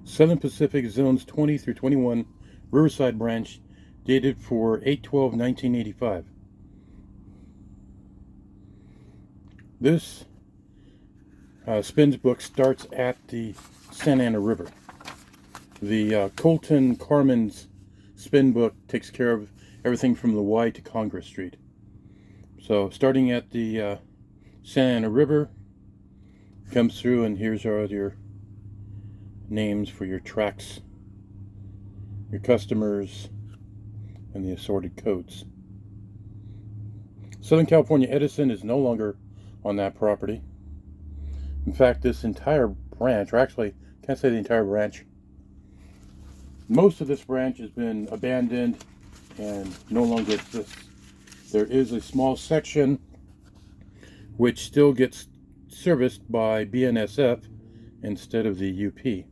Southern Pacific Zones 20 through 21, Riverside branch, dated for 8/12/1985. This Spins book starts at the Santa Ana River. The Colton Carmen's spin book takes care of everything from the Y to Congress Street. So starting at the Santa Ana River, comes through, and here's all your names for your tracks, your customers, and the assorted codes. Southern California Edison is no longer on that property. In fact, this entire branch, or actually, can't say the entire branch, most of this branch has been abandoned and no longer exists. There is a small section which still gets serviced by BNSF instead of the UP.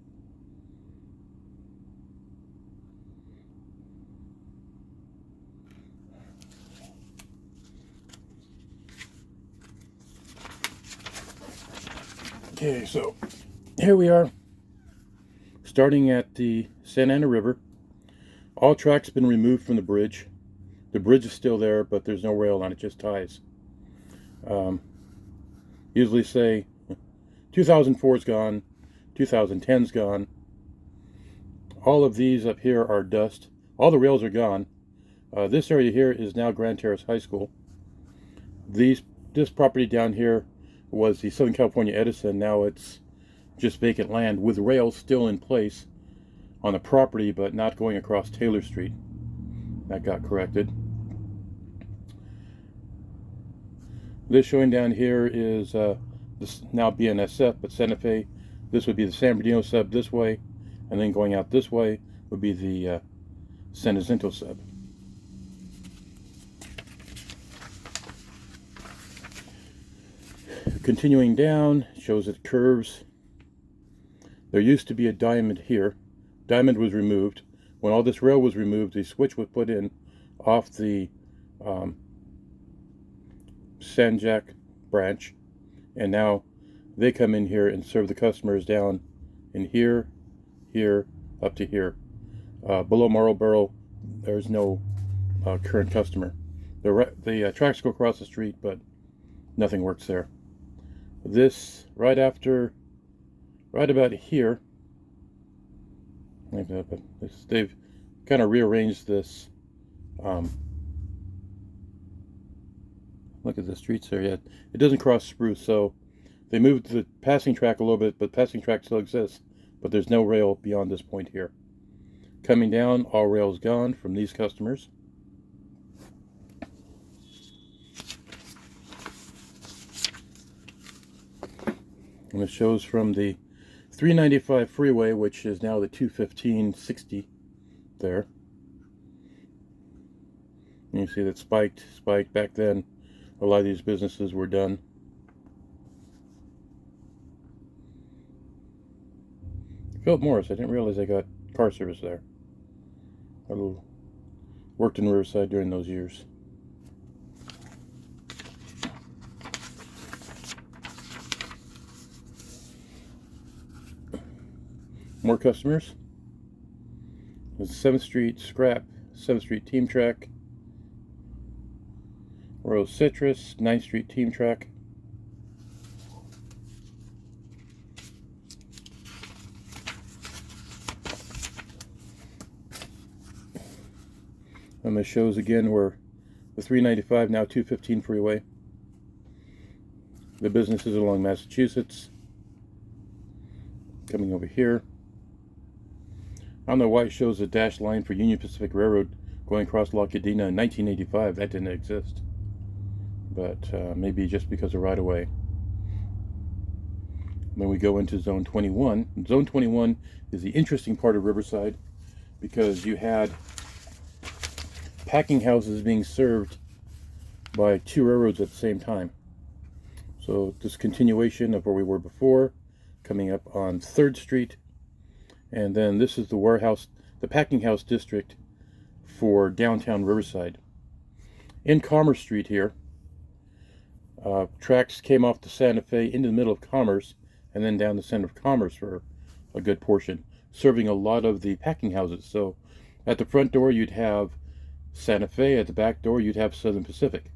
Okay, so here we are, starting at the Santa Ana River. All tracks have been removed from the bridge. The bridge is still there, but there's no rail on it, just ties. Usually say 2004's gone, 2010's gone. All of these up here are dust. All the rails are gone. This area here is now Grand Terrace High School. This property down here was the Southern California Edison. Now it's just vacant land with rails still in place on the property, but not going across Taylor Street. That got corrected. This showing down here is this now BNSF, but Santa Fe. This would be the San Bernardino sub this way, and then going out this way would be the San Jacinto sub. Continuing down, shows it curves. There used to be a diamond here. Diamond was removed. When all this rail was removed, the switch was put in off the San Jac branch, and now they come in here and serve the customers down in here, here, up to here. Below Marlboro, there's no current customer. The tracks go across the street, but nothing works there. This right about here, they've kind of rearranged this. Look at the streets there. Yeah, it doesn't cross Spruce, so they moved the passing track a little bit, but passing track still exists, but there's no rail beyond this point here. Coming down, all rails gone from these customers. And it shows from the 395 freeway, which is now the 215/60 there. And you see that spiked back then. A lot of these businesses were done. Philip Morris, I didn't realize I got car service there. I worked in Riverside during those years. More customers. There's 7th Street Scrap, 7th Street Team Track, Rose Citrus, 9th Street Team Track. And this shows again where the 395, now 215 freeway. The businesses along Massachusetts. Coming over here. I don't know why it shows a dashed line for Union Pacific Railroad going across La Cadena in 1985. That didn't exist. But maybe just because of right-of-way. Then we go into Zone 21. Zone 21 is the interesting part of Riverside because you had packing houses being served by 2 railroads at the same time. So this continuation of where we were before, coming up on 3rd Street. And then this is the warehouse, the packing house district for downtown Riverside. In Commerce Street here, tracks came off the Santa Fe into the middle of Commerce and then down the center of Commerce for a good portion. serving a lot of the packing houses. So at the front door you'd have Santa Fe, at the back door you'd have Southern Pacific.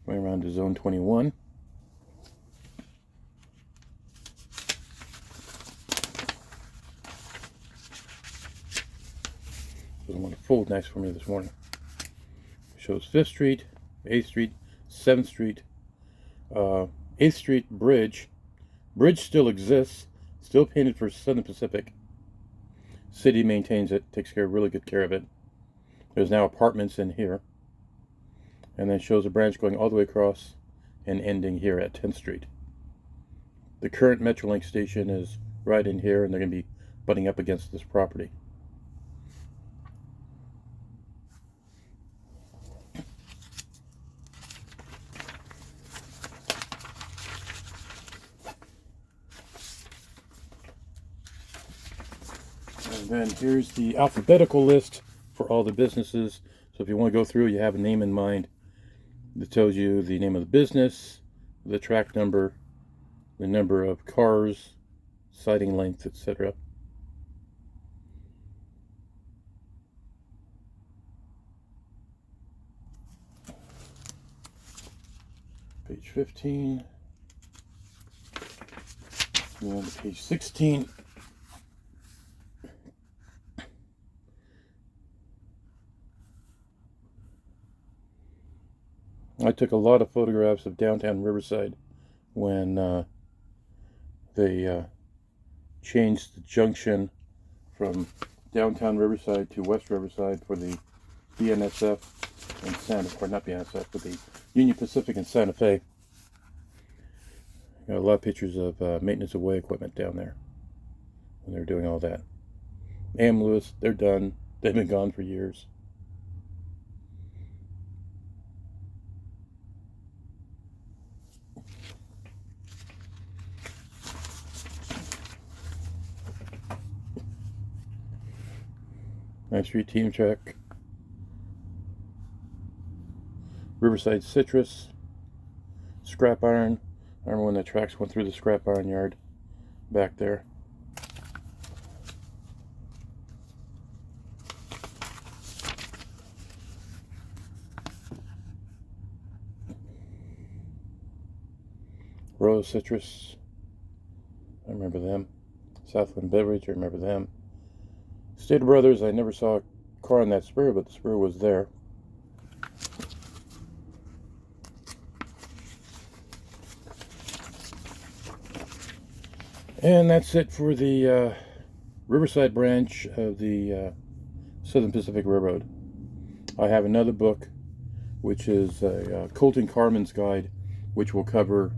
Going around to Zone 21. Doesn't want to fold nice for me this morning. It shows 5th Street, 8th Street, 7th Street, 8th Street Bridge. Bridge still exists, still painted for Southern Pacific. City maintains it, takes really good care of it. There's now apartments in here. And then shows a branch going all the way across and ending here at 10th Street. The current Metrolink station is right in here, and they're going to be butting up against this property. And then here's the alphabetical list for all the businesses. So if you want to go through, you have a name in mind that tells you the name of the business, the track number, the number of cars, siding length, etc. Page 15. Moving on to page 16. I took a lot of photographs of downtown Riverside when they changed the junction from downtown Riverside to West Riverside for the BNSF and Santa, or not BNSF, but the Union Pacific and Santa Fe. Got a lot of pictures of maintenance of way equipment down there when they were doing all that. Am Lewis, they're done. They've been gone for years. Ninth Street Team Track. Riverside Citrus. Scrap iron. I remember when the tracks went through the scrap iron yard back there. Rose Citrus. I remember them. Southland Beverage, I remember them. Stater Brothers, I never saw a car on that spur, but the spur was there. And that's it for the Riverside branch of the Southern Pacific Railroad. I have another book, which is a Colton Carmen's Guide, which will cover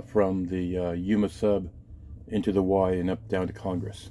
from the Yuma sub into the Y and up down to Congress.